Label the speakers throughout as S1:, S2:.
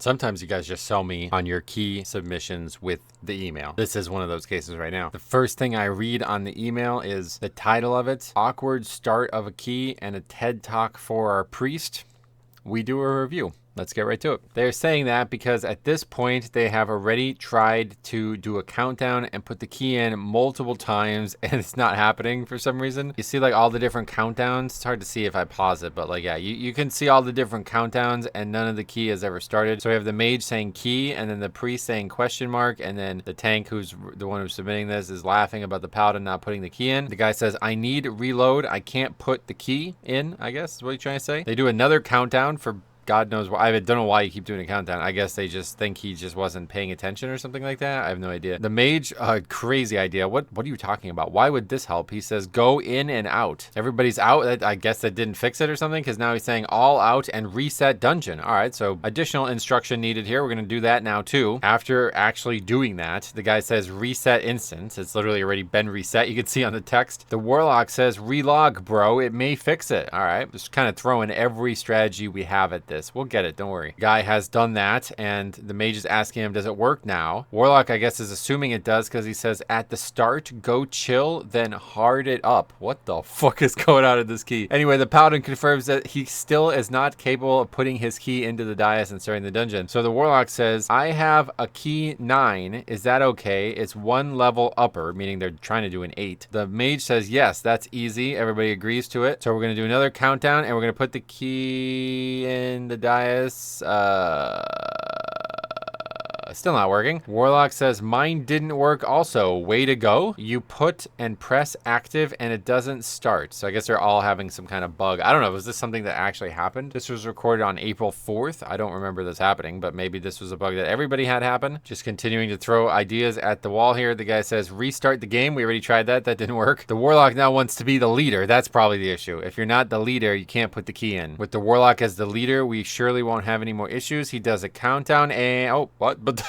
S1: Sometimes you guys just sell me on your key submissions with the email. This is one of those cases right now. The first thing I read on the email is the title of it, Awkward Start of a Key and a TED Talk for Our Priest. We do a review. Let's get right to it. They're saying that because at this point, they have already tried to do a countdown and put the key in multiple times, and it's not happening for some reason. You see like all the different countdowns. It's hard to see if I pause it, but like, yeah, you can see all the different countdowns, and none of the key has ever started. So we have the mage saying key, and then the priest saying question mark, and then the tank, who's the one who's submitting this, is laughing about the paladin not putting the key in. The guy says, I need reload. I can't put the key in, I guess is what he's trying to say. They do another countdown for God knows why. I don't know why you keep doing a countdown. I guess they just think he just wasn't paying attention or something like that. I have no idea. The mage, crazy idea. What are you talking about? Why would this help? He says, go in and out. Everybody's out. I guess that didn't fix it or something, because now he's saying all out and reset dungeon. All right, so additional instruction needed here. We're going to do that now too. After actually doing that, the guy says reset instance. It's literally already been reset. You can see on the text. The warlock says relog, bro. It may fix it. All right, just kind of throwing every strategy we have at this. We'll get it, don't worry. Guy has done that, and the mage is asking him, does it work now? Warlock, I guess, is assuming it does, because he says, at the start, go chill, then hard it up. What the fuck is going on in this key? Anyway, the paladin confirms that he still is not capable of putting his key into the dais and starting the dungeon. So the warlock says, I have a key 9. Is that okay? It's 1 level upper, meaning they're trying to do an 8. The mage says, yes, that's easy. Everybody agrees to it. So we're going to do another countdown, and we're going to put the key in the dais. Still not working. Warlock says, mine didn't work also. Way to go. You put and press active and it doesn't start. So I guess they're all having some kind of bug. I don't know. Was this something that actually happened? This was recorded on April 4th. I don't remember this happening, but maybe this was a bug that everybody had happen. Just continuing to throw ideas at the wall here. The guy says, restart the game. We already tried that. That didn't work. The warlock now wants to be the leader. That's probably the issue. If you're not the leader, you can't put the key in. With the warlock as the leader, we surely won't have any more issues. He does a countdown and... oh, what? But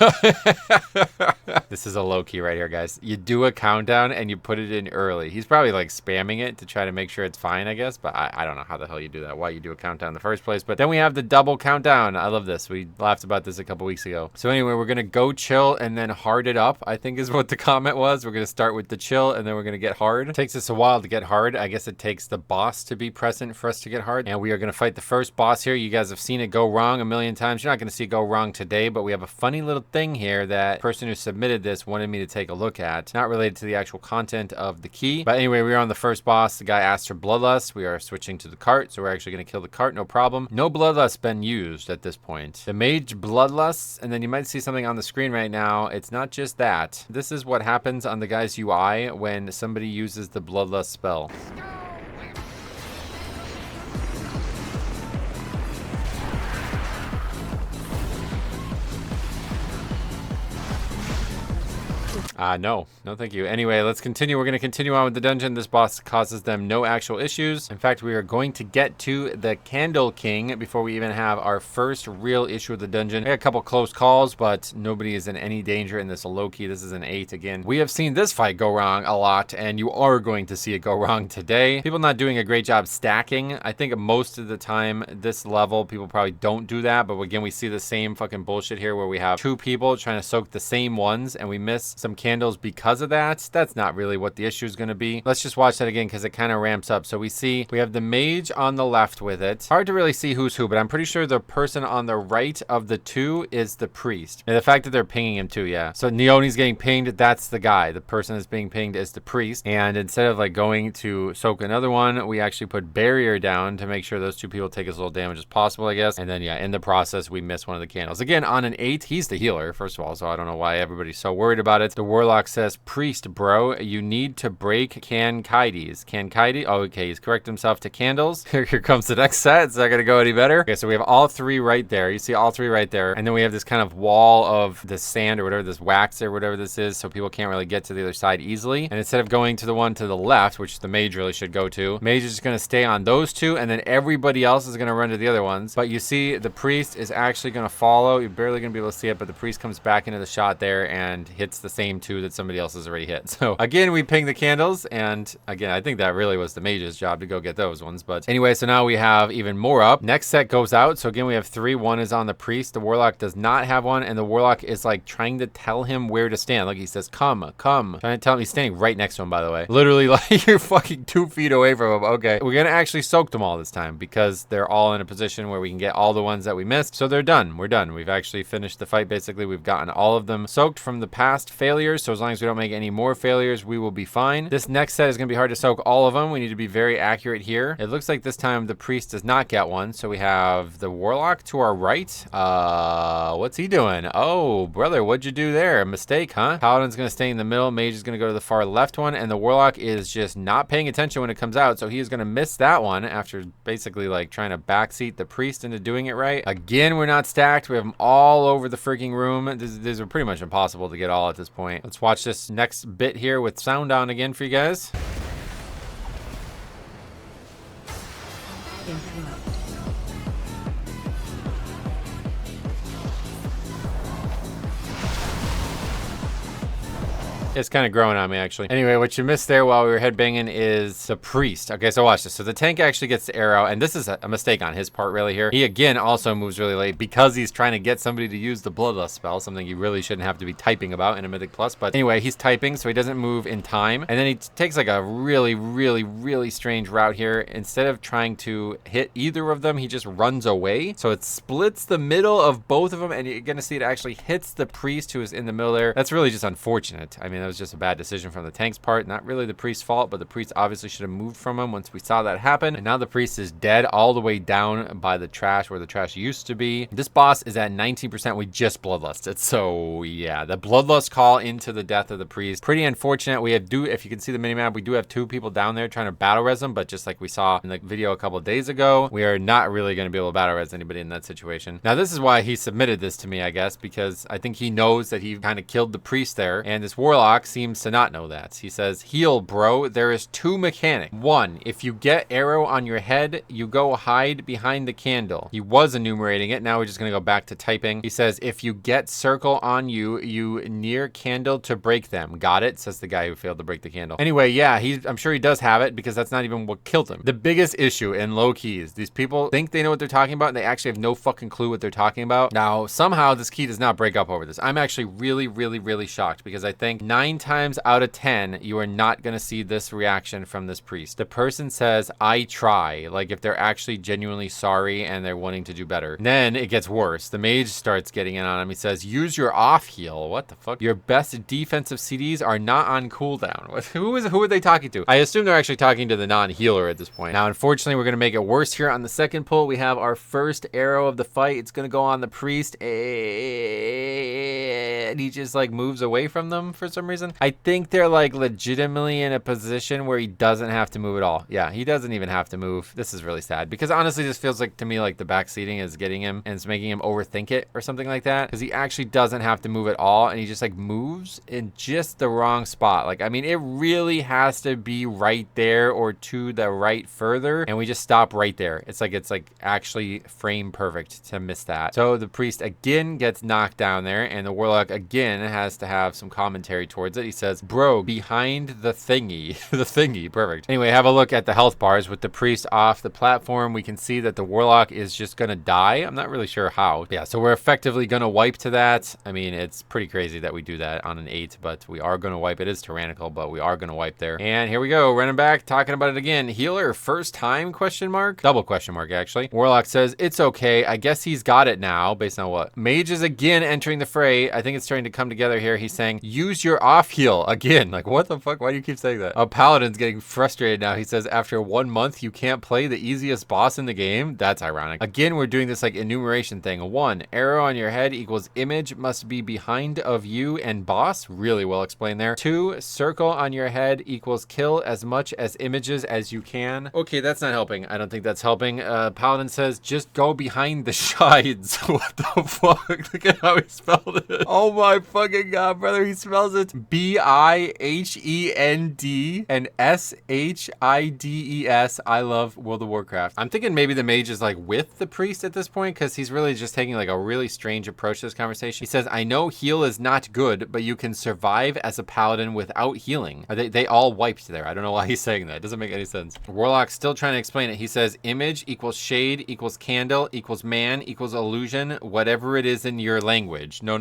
S1: this is a low key right here, guys. You do a countdown and you put it in early. He's probably like spamming it to try to make sure it's fine, I guess. But I don't know how the hell you do that, why you do a countdown in the first place. But then we have the double countdown. I love this. We laughed about this a couple weeks ago. So anyway, we're going to go chill and then hard it up, I think is what the comment was. We're going to start with the chill and then we're going to get hard. It takes us a while to get hard. I guess it takes the boss to be present for us to get hard. And we are going to fight the first boss here. You guys have seen it go wrong a million times. You're not going to see it go wrong today, but we have a funny little thing here that the person who submitted this wanted me to take a look at. Not related to the actual content of the key. But anyway, we are on the first boss. The guy asked for bloodlust. We are switching to the cart, so we're actually going to kill the cart, no problem. No bloodlust been used at this point. The mage bloodlusts, and then you might see something on the screen right now. It's not just that. This is what happens on the guy's UI when somebody uses the bloodlust spell. No, thank you. Anyway, let's continue. We're going to continue on with the dungeon. This boss causes them no actual issues. In fact, we are going to get to the Candle King before we even have our first real issue with the dungeon. We had a couple close calls, but nobody is in any danger in this low key. This is an 8 again. We have seen this fight go wrong a lot, and you are going to see it go wrong today. People not doing a great job stacking. I think most of the time, this level, people probably don't do that, but again, we see the same fucking bullshit here where we have 2 people trying to soak the same ones, and we miss some candles because of that. That's not really what the issue is going to be. Let's just watch that again because it kind of ramps up. So we have the mage on the left with it. Hard to really see who's who, but I'm pretty sure the person on the right of the 2 is the priest. And the fact that they're pinging him too, yeah. So Neoni's getting pinged. That's the guy. The person that's being pinged is the priest. And instead of like going to soak another one, we actually put barrier down to make sure those 2 people take as little damage as possible, I guess. And then, yeah, in the process, we miss one of the candles. Again, on an 8, he's the healer, first of all, so I don't know why everybody's so worried about it. The warlock says, priest, bro, you need to break Cankaides. Cankaides? Oh, okay, he's corrected himself to candles. Here comes the next set. It's not going to go any better. Okay, so we have all 3 right there. You see all 3 right there. And then we have this kind of wall of the sand or whatever, this wax or whatever this is, so people can't really get to the other side easily. And instead of going to the one to the left, which the mage really should go to, mage is just going to stay on those 2, and then everybody else is going to run to the other ones. But you see, the priest is actually going to follow. You're barely going to be able to see it, but the priest comes back into the shot there and hits the same 2 2 that somebody else has already hit. So again, we ping the candles, and again, I think that really was the mage's job to go get those ones. But anyway, so now we have even more up. Next set goes out. So again, we have 3. 1 is on the priest. The warlock does not have one, and the warlock is like trying to tell him where to stand. Like he says, come. Trying to tell him. He's standing right next to him, by the way. Literally, like you're fucking 2 feet away from him. Okay, we're gonna actually soak them all this time because they're all in a position where we can get all the ones that we missed. So they're done. We're done. We've actually finished the fight. Basically, we've gotten all of them soaked from the past failures. So as long as we don't make any more failures, we will be fine. This next set is gonna be hard to soak all of them. We need to be very accurate here. It looks like this time the priest does not get one. So we have the warlock to our right. What's he doing? Oh, brother, what'd you do there? A mistake, huh? Paladin's gonna stay in the middle. Mage is gonna go to the far left one, and the warlock is just not paying attention when it comes out. So he is gonna miss that one after basically like trying to backseat the priest into doing it right. Again, we're not stacked. We have them all over the freaking room. These are pretty much impossible to get all at this point. Let's watch this next bit here with sound on again for you guys. It's kind of growing on me, actually. Anyway, what you missed there while we were headbanging is the priest. Okay, so watch this. So the tank actually gets the arrow, and this is a mistake on his part really here. He, again, also moves really late because he's trying to get somebody to use the Bloodlust spell, something you really shouldn't have to be typing about in a Mythic Plus. But anyway, he's typing, so he doesn't move in time. And then he takes like a really strange route here. Instead of trying to hit either of them, he just runs away. So it splits the middle of both of them, and you're going to see it actually hits the priest who is in the middle there. That's really just unfortunate. I mean, that was just a bad decision from the tank's part. Not really the priest's fault, but the priest obviously should have moved from him once we saw that happen. And now the priest is dead all the way down by the trash where the trash used to be. This boss is at 19%. We just bloodlusted. So yeah, the bloodlust call into the death of the priest. Pretty unfortunate. We have if you can see the minimap, we do have 2 people down there trying to battle res them, but just like we saw in the video a couple of days ago, we are not really going to be able to battle res anybody in that situation. Now this is why he submitted this to me, I guess, because I think he knows that he kind of killed the priest there, and this warlock seems to not know that. He says, heal, bro. There is 2 mechanics. 1, if you get arrow on your head, you go hide behind the candle. He was enumerating it. Now we're just going to go back to typing. He says, if you get circle on you, you near candle to break them. Got it? Says the guy who failed to break the candle. Anyway, yeah, I'm sure he does have it because that's not even what killed him. The biggest issue in low keys, these people think they know what they're talking about and they actually have no fucking clue what they're talking about. Now, somehow this key does not break up over this. I'm actually really shocked because I think 9 times out of 10, you are not going to see this reaction from this priest. The person says, I try, like if they're actually genuinely sorry and they're wanting to do better. And then it gets worse. The mage starts getting in on him. He says, use your off heal. What the fuck? Your best defensive CDs are not on cooldown. Who are they talking to? I assume they're actually talking to the non-healer at this point. Now, unfortunately, we're going to make it worse here on the second pull. We have our first arrow of the fight. It's going to go on the priest, and he just like moves away from them for some reason. I think they're like legitimately in a position where he doesn't have to move at all. Yeah, he doesn't even have to move. This is really sad because honestly, this feels like to me like the backseating is getting him and it's making him overthink it or something like that, because he actually doesn't have to move at all and he just like moves in just the wrong spot. Like, I mean, it really has to be right there or to the right further, and we just stop right there. It's like actually frame perfect to miss that. So the priest again gets knocked down there, and the warlock again has to have some commentary towards it. He says, bro, behind the thingy. The thingy, perfect. Anyway, have a look at the health bars. With the priest off the platform, we can see that the warlock is just gonna die. I'm not really sure how. Yeah, so we're effectively gonna wipe to that. I mean, it's pretty crazy that we do that on an 8, but we are gonna wipe. It is tyrannical, but we are gonna wipe there. And here we go, running back, talking about it again. Healer, first time, question mark? Double question mark, actually. Warlock says, it's okay. I guess he's got it now, based on what? Mage is again entering the fray. I think it's starting to come together here. He's saying, use your off heal again. Like, what the fuck? Why do you keep saying that? A paladin's getting frustrated now. He says, after 1 month, you can't play the easiest boss in the game. That's ironic. Again, we're doing this like enumeration thing. 1, arrow on your head equals image must be behind of you and boss. Really well explained there. 2, circle on your head equals kill as much as images as you can. Okay, that's not helping. I don't think that's helping. Paladin says, just go behind the shides. What the fuck? Look at how he spelled it. Oh my fucking god, brother. He spells it B-I-H-E-N-D and S-H-I-D-E-S. I love World of Warcraft. I'm thinking maybe the mage is like with the priest at this point because he's really just taking like a really strange approach to this conversation. He says, I know heal is not good, but you can survive as a paladin without healing. They all wiped there. I don't know why he's saying that. It doesn't make any sense. Warlock's still trying to explain it. He says, image equals shade equals candle equals man equals illusion, whatever it is in your language. No.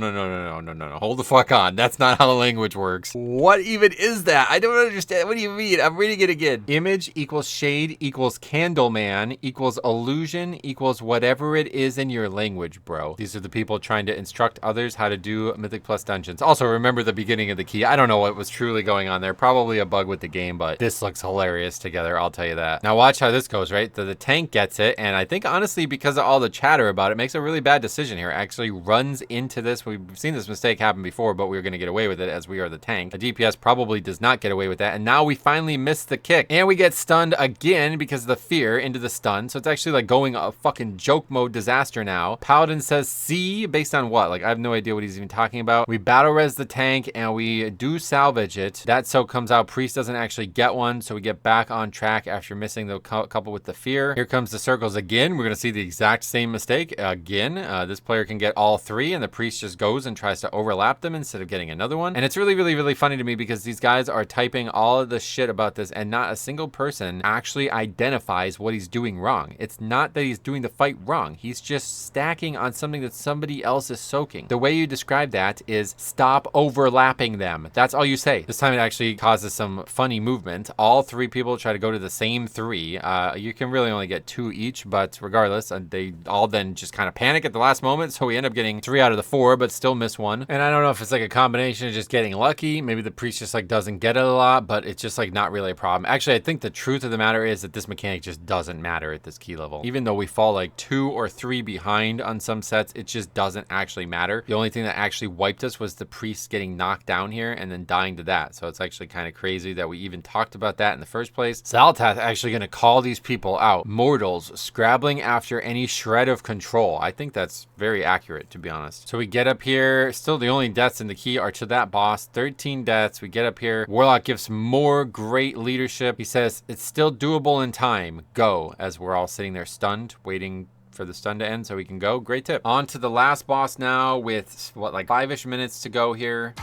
S1: Hold the fuck on. That's not how the language works. What even is that? I don't understand. What do you mean? I'm reading it again. Image equals shade equals candle man equals illusion equals whatever it is in your language, bro. These are the people trying to instruct others how to do Mythic Plus dungeons. Also, remember the beginning of the key. I don't know what was truly going on there. Probably a bug with the game, but this looks hilarious together. I'll tell you that. Now watch how this goes, right? The tank gets it, and I think honestly, because of all the chatter about it, makes a really bad decision here. Actually runs into this. We've seen this mistake happen before, but we were going to get away with it as we are the tank. The DPS probably does not get away with that, and now we finally miss the kick. And we get stunned again because of the fear into the stun. So it's actually like going a fucking joke mode disaster now. Paladin says C based on what? Like, I have no idea what he's even talking about. We battle res the tank and we do salvage it. That so comes out. Priest doesn't actually get one, so we get back on track after missing the couple with the fear. Here comes the circles again. We're going to see the exact same mistake again. This player can get all three, and the priest just goes and tries to overlap them instead of getting another one. And it's really funny to me because these guys are typing all of the shit about this, and not a single person actually identifies what he's doing wrong. It's not that he's doing the fight wrong. He's just stacking on something that somebody else is soaking. The way you describe that is stop overlapping them. That's all you say. This time it actually causes some funny movement. All three people try to go to the same three. You can really only get two each, but regardless, they all then just kind of panic at the last moment, so we end up getting 3 out of the 4, but still miss one. And I don't know if it's like a combination of just getting lucky. Maybe the priest just like doesn't get it a lot, but it's just like not really a problem. Actually, I think the truth of the matter is that this mechanic just doesn't matter at this key level. Even though we fall like 2 or 3 behind on some sets, it just doesn't actually matter. The only thing that actually wiped us was the priest getting knocked down here and then dying to that. So it's actually kind of crazy that we even talked about that in the first place. Zaltath actually going to call these people out. Mortals scrabbling after any shred of control. I think that's very accurate, to be honest. So we get up here. Still the only deaths in the key are to that boss. 13 deaths. We get up here. Warlock gives more great leadership. He says it's still doable in time. Go. As we're all sitting there stunned, waiting for the stun to end so we can go. Great tip. On to the last boss now with what, like 5-ish minutes to go here.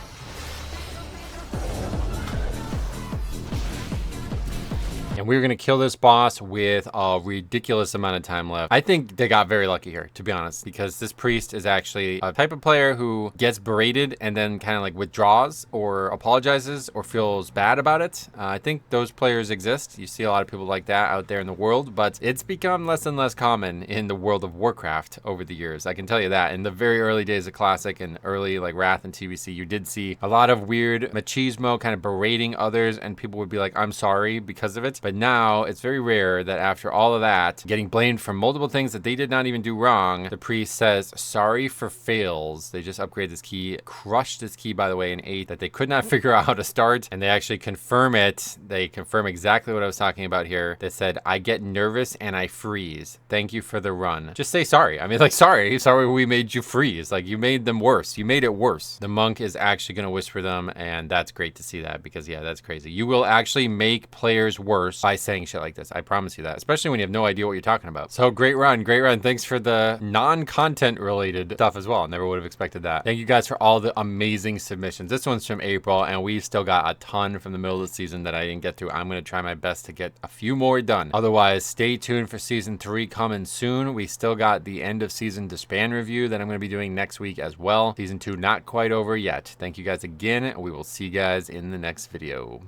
S1: And we were going to kill this boss with a ridiculous amount of time left. I think they got very lucky here, to be honest, because this priest is actually a type of player who gets berated and then kind of like withdraws or apologizes or feels bad about it. I think those players exist. You see a lot of people like that out there in the world, but it's become less and less common in the World of Warcraft over the years. I can tell you that. In the very early days of Classic and early like Wrath and TBC, you did see a lot of weird machismo kind of berating others, and people would be like, I'm sorry because of it. But now it's very rare that after all of that, getting blamed for multiple things that they did not even do wrong, the priest says, sorry for fails. They just upgraded this key, crushed this key, by the way, in 8 that they could not figure out how to start. And they actually confirm it. They confirm exactly what I was talking about here. They said, I get nervous and I freeze. Thank you for the run. Just say sorry. I mean, like, sorry we made you freeze. Like, you made them worse. You made it worse. The monk is actually going to whisper them, and that's great to see that because, yeah, that's crazy. You will actually make players worse by saying shit like this. I promise you that, especially when you have no idea what you're talking about. So great run. Thanks for the non-content related stuff as well. Never would have expected that. Thank you guys for all the amazing submissions. This one's from April, and we've still got a ton from the middle of the season that I didn't get through. I'm going to try my best to get a few more done. Otherwise, stay tuned for season 3 coming soon. We still got the end of season disband review that I'm going to be doing next week as well. Season 2 not quite over yet. Thank you guys again. We will see you guys in the next video.